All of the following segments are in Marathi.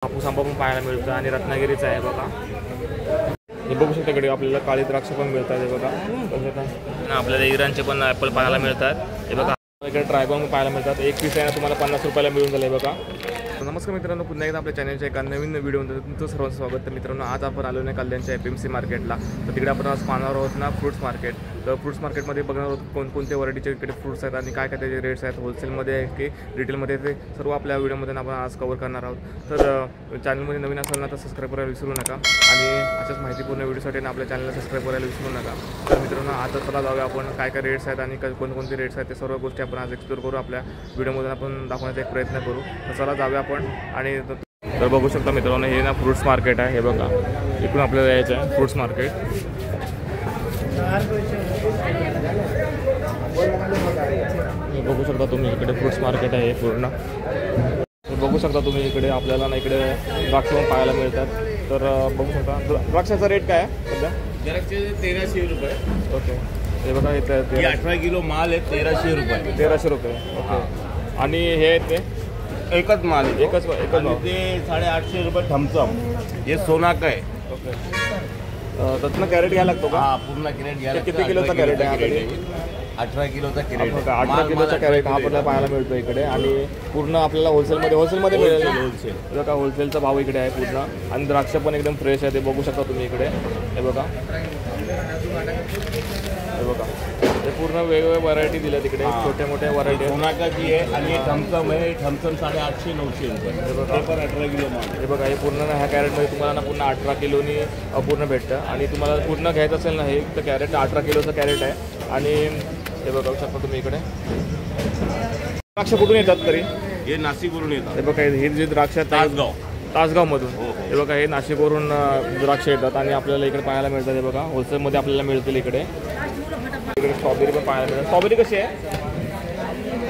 हापूस आंबा पण पाहायला मिळतो आणि रत्नागिरीचा आहे बघा। हे बघू शकता इकडे आपल्याला काळी द्राक्ष पण मिळतात हे बघा। आपल्याला इराणचे पण ॲपल पाहायला मिळतात हे बघा। इकडे ड्रॅगन पाहायला मिळतात, एक पीस आहे ना तुम्हाला 50 रुपयाला मिळून जाईल बघा। नमस्कार मित्रांनो, पुन्हा एकदा आपल्या चॅनलच्या एका नवीन व्हिडिओमध्ये तुमचं सर्वांचं स्वागत। तर मित्रांनो, आज आपण आलो नाही कल्याणच्या FMC मार्केटला। तर तिकडे आपण आज पाहणार आहोत ना फ्रूट्स मार्केट। तर फ्रूट्स मार्केटमध्ये बघणार आहोत कोणकोणते व्हरायटीचे इकडे फ्रूट्स आहेत आणि काय काय त्याचे रेट्स आहेत, होलसेलमध्ये आहे की रिटेलमध्ये, ते सर्व आपल्या व्हिडिओमध्ये आपण आज कव्हर करणार आहोत। तर चॅनलमध्ये नवीन असाल ना तर सबस्क्राईब करायला विसरू नका आणि अशाच माहितीपूर्ण व्हिडिओसाठी आपल्या चॅनलला सबस्क्राईब करायला विसरू नका। तर मित्रांनो, आता चला जाऊया आपण काय काय रेट्स आहेत आणि कोणकोणते रेट्स आहेत ते सर्व गोष्टी आपण आज एक्सप्लोर करू, आपल्या व्हिडिओमध्ये आपण दाखवण्याचा एक प्रयत्न करू। तर चला जाऊया आपण। आणि तर बघू शकता मित्रांनो, हे ना फ्रूट्स मार्केट आहे हे बघा। इकडून आपल्याला यायचं आहे फ्रूट्स मार्केट। बघू शकता तुम्ही इकडे फ्रूट्स मार्केट आहे पूर्ण। बघू शकता तुम्ही इकडे आपल्याला ना इकडे द्राक्ष पण पाहायला मिळतात। तर बघू शकता द्राक्षाचा रेट काय आहे सध्या? द्राक्षे 1300 रुपये। ओके, हे बघा इथे 18 किलो माल आहे 1300 रुपये। 1300 रुपये ओके। आणि हे ते एकच माल आहे, एकच ते 850 रुपये थम्सअप। हे सोनाका आहे। ओके, त्यातनं कॅरेट घ्यायला लागतो का? हा, पूर्ण कॅरेट घ्यायला। किती किलोचा कॅरेट आहे? 18 किलोचा कॅरेट। 18 किलोचा कॅरेट हा आपल्याला पाहायला मिळतो इकडे। आणि पूर्ण आपल्याला होलसेलमध्ये मिळेल। होलसेल का होलसेलचा भाव इकडे आहे पूर्ण। आणि द्राक्ष पण एकदम फ्रेश आहे, ते बघू शकता तुम्ही इकडे हे बघा। हे बघा, ते पूर्ण वेगवेगळ्या व्हरायटी दिल्या तिकडे, छोट्या मोठ्या व्हरायटी। सोनाकाची आहे आणि थम्सअप आहे। थम्सअप 850-900 रुपये। हे पण 18 किलो माल। हे बघा, हे पूर्ण ह्या कॅरेटमध्ये तुम्हाला ना पूर्ण 18 किलोनी पूर्ण भेटतं। आणि तुम्हाला पूर्ण घ्यायचं असेल ना हे तर कॅरेट 18 किलोचं कॅरेट आहे। आणि हे बघा शकता तुम्ही इकडे द्राक्ष कुठून येतात तरी? हे नाशिकवरून येतात। हे बघा, हे जे द्राक्ष आहेत तासगावमधून। हे बघा, हे नाशिकवरून द्राक्ष येतात आणि आपल्याला इकडे पाहायला मिळतात। हे बघा, होलसेलमध्ये आपल्याला मिळतील इकडे। इकडे स्ट्रॉबेरी पण पाहायला मिळतात। स्ट्रॉबेरी कशी आहे?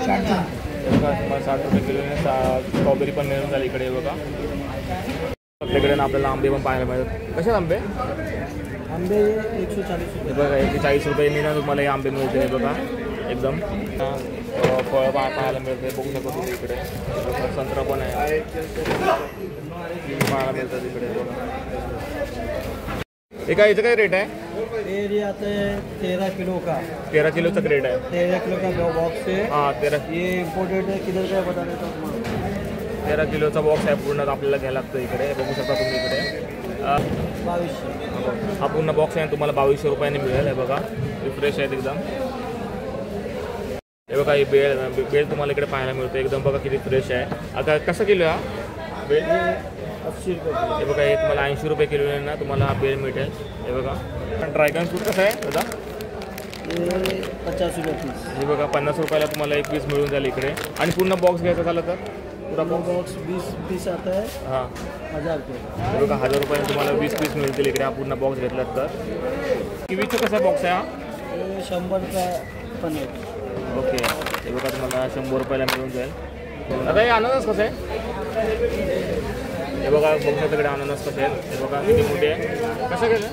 60 रुपये किलोने स्ट्रॉबेरी पण मिळून झाली इकडे। बघा, आपल्याकडे ना आपल्याला आंबे पण पाहायला मिळतात। कसे आंबे? आंबे 140 रुपये। हे बघा, 140 रुपये ना तुम्हाला हे आंबे मिळते। हे बघा, एकदम फळं पाहायला मिळते, बघू शकतो तुम्ही इकडे। संत्रा पण आहे पाहायला मिळतात इकडे। बघा, हे काय याचं काय रेट आहे? ये आता है 13 किलो का। 13 किलोचा रेट आहे। 13 किलो का बॉक्स है। हाँ, 13 ये इम्पोर्टेड है, किधर का बता देता हूँ। 13 किलोचा बॉक्स आहे पूर्ण, आपल्याला घ्यायला लागतं इकडे। बघू शकता तुम्ही इकडे 2200। हा पूर्ण बॉक्स आहे तुम्हाला 2200 रुपयाने मिळेल। हे बघा, फ्रेश आहेत एकदम। हे बघा, ही बेल तुम्हाला इकडे पाहायला मिळतो एकदम। बघा किती फ्रेश आहे। आता कसं किलो आहे हा बेल? 80 रुपये। हे बघा, हे तुम्हाला 80 रुपये किलो ना तुम्हाला हा बेल मिळेल। हे बघा, ड्रॅगन फ्रूट कसं आहे दादा? ये 50 रुपये पीस। हे बघा, 50 रुपयाला तुम्हाला एक पीस मिळून जाईल इकडे। आणि पूर्ण बॉक्स घ्यायचा झालं तर पूरा बॉक्स 20 पीस आता है। हां, 1000 रुपये। हे बघा, 1000 रुपयाने तुम्हाला 20 पीस मिळतील इकडे हा पूर्ण बॉक्स घेतलात तर। किवीचा कसा बॉक्स आहे हा? ये 100 रुपये पण आहे। ओके, हे बघा तुम्हाला 100 रुपयाला मिळून जाईल। आता हे अननस कसं आहे? हे बघा, बघू शकता इकडे अननस कसे आहेत। हे बघा किती मोठे आहे। कसं केलं?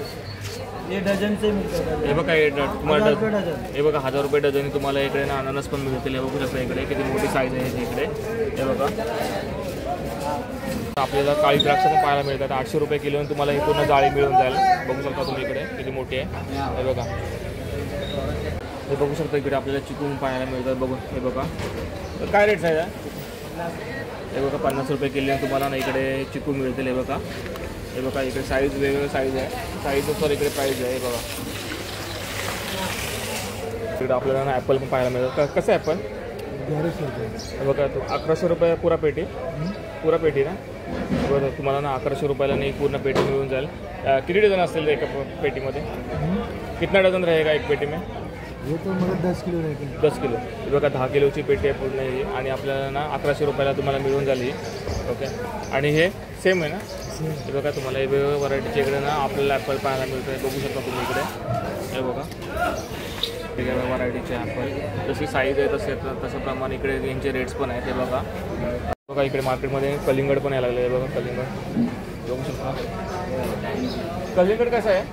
ये डझन से मिळतो। हे बघा, हे तुम्हाला डझन। हे बघा 1000 रुपये डझन तुम्हाला इकडे ना अननस पण मिळतील। हे बघू शकता इकडे किती मोठी साईज आहे इकडे। हे बघा, आपल्याला काळी द्राक्ष पण पाहायला मिळतात। 800 रुपये किलोने तुम्हाला ही पूर्ण जाळी मिळून जाईल। बघू शकता तुम्ही इकडे किती मोठी आहे। हे बघा, हे बघू शकता इकडे आपल्याला चिकू पाहायला मिळतात। बघू, हे बघा, तर काय रेट्स आहे? हे बघा, 50 रुपये किलोने तुम्हाला ना इकडे चिकू मिळतील। हे बघा, हे बघा इकडे साईज वेगवेगळी साईज आहे, साईजनुसार इकडे प्राईज आहे। हे बघा, इकडे आपल्याला ना ॲपल पण पाहायला मिळतं। कसं आहे ॲपल? 1100 रुपये। हे बघा, तो 1100 रुपये पुरा पेटी ना। बरं, तुम्हाला ना 1100 रुपयाला नाही पूर्ण पेटी मिळून जाईल। किती डझन असतील एका पेटीमध्ये? कितना डझन रहेगा एक पेटी में? ये तो मतलब 10 किलो रहते हैं। 10 किलो। हे बघा, 10 किलोची पेटी आहे पूर्ण ही। आणि आपल्याला ना 1100 रुपयाला तुम्हाला मिळून झाली। ओके, आणि हे सेम आहे ना? हे बघा, तुम्हाला हे वेगवेगळ्या व्हरायटीचे इकडे ना आपल्याला ॲपल पाहायला मिळतं आहे। बघू शकता तुम्ही इकडे। हे बघा, वेगवेगळ्या व्हरायटीचे ॲपल, जशी साईज आहे तशाप्रमाणे इकडे यांचे रेट्स पण आहेत। हे बघा, बघा इकडे मार्केटमध्ये कलिंगड पण यायला लागले। हे बघा, कलिंगड बघू शकता। कलिंगड कसं आहे?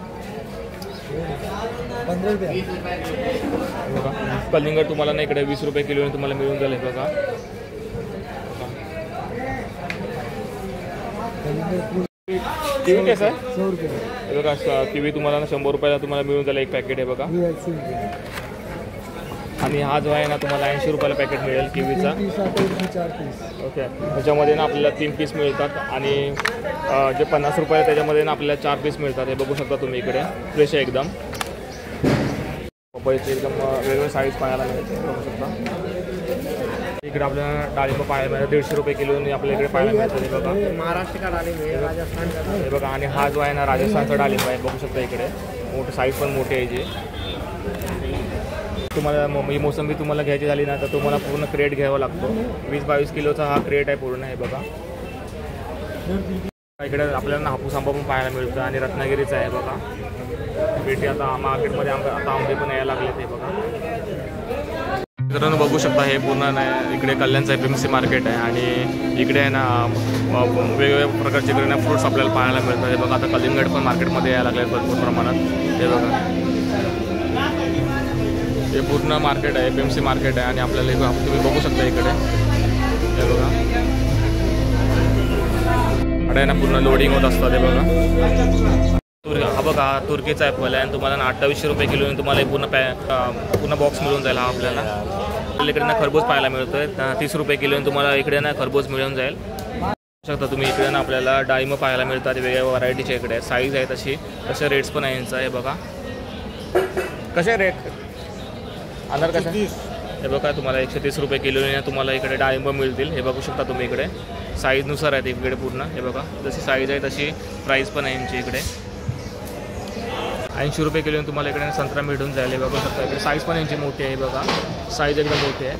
15 रुपये। बघा, कलिंगड तुम्हाला ना इकडे 20 रुपये किलोने तुम्हाला मिळून जाईल। बघा, किवी कसं आहे? 100 रुपये हे बघा किवी तुम्हाला ना 100 रुपयाला तुम्हाला मिळून जाईल एक पॅकेट आहे बघा. हे 80 रुपये आणि हा जो आहे ना तुम्हाला 80 रुपयाला पॅकेट मिळेल किवीचा. 3 पीस आता इथे 4 पीस ओके. त्याच्यामध्ये ना आपल्याला 3 पीस मिळतात आणि जे 50 रुपये आहे त्याच्यामध्ये ना आपल्याला 4 पीस मिळतात. हे बघू शकता तुम्ही इकडे फ्रेश आहे एकदम. पपईचे एकदम वेगवेगळे साईज पाहायला मिळते बघू शकता. इकडे आपल्याला डाळिंब पाहायला मिळतं 150 रुपये किलो आपल्या इकडे पाहायला मिळतं. हे बघा महाराष्ट्र का डाळिंब आहे, राजस्थान का हे बघा. आणि हा जो आहे ना राजस्थानचा डाळिंब आहे बघू शकता इकडे. मोठं साईज पण मोठी आहे जी. तुम्हाला ही मोसंबी तुम्हाला घ्यायची झाली ना तर तुम्हाला पूर्ण क्रेट घ्यावा लागतो. 20-22 किलोचा हा क्रेट आहे पूर्ण. हे बघा इकडे आपल्याला ना हापूस आंबा पण पाहायला मिळतो आणि रत्नागिरीचा आहे बघा. पेटी आता मार्केटमध्ये आता आंबे पण यायला लागले ते बघा. मित्रांनो बघू शकता हे पूर्ण इकडे कल्याणचं FMC मार्केट आहे आणि इकडे आहे ना वेगवेगळ्या प्रकारचे इकडे ना फ्रुट्स आपल्याला पाहायला मिळतात. हे बघा आता कलिंगड पण मार्केटमध्ये यायला लागले भरपूर प्रमाणात. हे बघा हे पूर्ण मार्केट आहे FMC मार्केट आहे आणि आपल्याला तुम्ही बघू शकता इकडे. हे बघा आहे ना पूर्ण लोडिंग होत असतं. हे बघा हा बघा तुर्कीचा ॲपल आहे आणि तुम्हाला ना 2800 रुपये किलोने तुम्हाला पूर्ण बॉक्स मिळून जाईल. हा आपल्याला इकडे ना खरबूज पाहायला मिळतो आहे 30 रुपये किलोने तुम्हाला इकडे ना खरबूज मिळून जाईल. शकता तुम्ही इकडे ना आपल्याला डाळिंब पाहायला मिळतात वेगवेगळ्या व्हरायटीच्या इकडे साईज आहे तसे रेट्स पण आहे यांचा. हे बघा कसे रेट अनार कसं हे बघा तुम्हाला 130 रुपये किलोने तुम्हाला इकडे डाळिंब मिळतील. हे बघू शकता तुम्ही इकडे साईजनुसार आहेत इकडे पूर्ण. हे बघा जशी साईज आहे तशी प्राईस पण आहे यांची इकडे. 80 रुपये किलोने तुम्हाला इकडे संत्रा मिळून जाईल. हे बघू शकता इकडे साईज पण यांची मोठी आहे. बघा साईज एकदम मोठी आहे.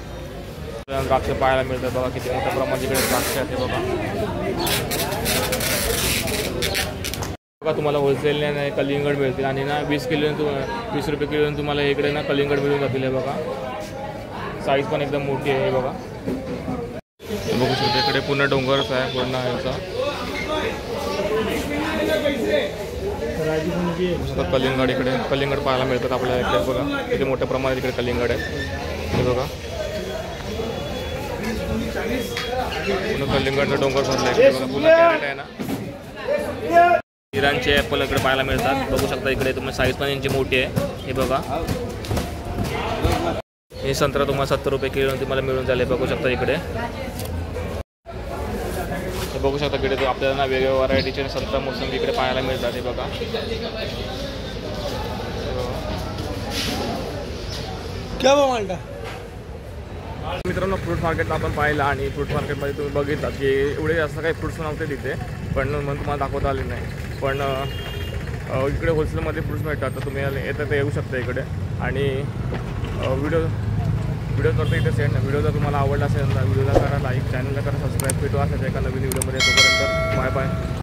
द्राक्ष पाहायला मिळतात बघा किती मोठ्या प्रमाणात इकडे द्राक्ष आहेत. हे बघा बघा तुम्हाला होलसेलने नाही कलिंगड मिळतील आणि ना 20 रुपये किलोने तुम्हाला इकडे ना कलिंगड मिळून जातील. हे बघा साईज पण एकदम मोठी आहे. हे बघा हे बघू शकता इकडे पूर्ण डोंगरच आहे पूर्ण ह्याचा. कलिंगड इकडे कलिंगड पाहायला मिळतात आपल्याला इकडे. बघा किती मोठ्या प्रमाणात इकडे कलिंगड आहेत. हे बघा पूर्ण कलिंगडचा डोंगर भरला इकडे. बघा पूर्ण कॅरेट आहे ना. इराणचे ॲपल इकडे पाहायला मिळतात बघू शकता इकडे. तुम्हाला साईज पण यांची मोठी आहे. हे बघा हे संत्रा तुम्हाला 70 रुपये किलो तुम्हाला मिळून जाईल. बघू शकता इकडे. हे बघू शकता इकडे आपल्याला ना वेगवेगळ्या व्हरायटीचे संत्रा मोसंबी इकडे पाहायला मिळतात. हे बघा क्या मालटा मित्रांनो फ्रूट मार्केटला आपण पाहिलं आणि फ्रूट मार्केटमध्ये तुम्ही बघितलं की एवढे जास्त काही फ्रुट्स नव्हते तिथे पण म्हणून तुम्हाला दाखवता आले नाही. पण इकडे होलसेलमध्ये फ्रुट्स मिळतात तर तुम्ही येतं तर येऊ शकता इकडे. आणि व्हिडिओ करतो इथे सेंड. व्हिडिओ जर तुम्हाला आवडला असेल तर व्हिडिओला करा लाईक, चॅनलला करा सबस्क्राईब. भेटू असायचं एका नवीन व्हिडिओमध्ये. तोपर्यंत बाय बाय.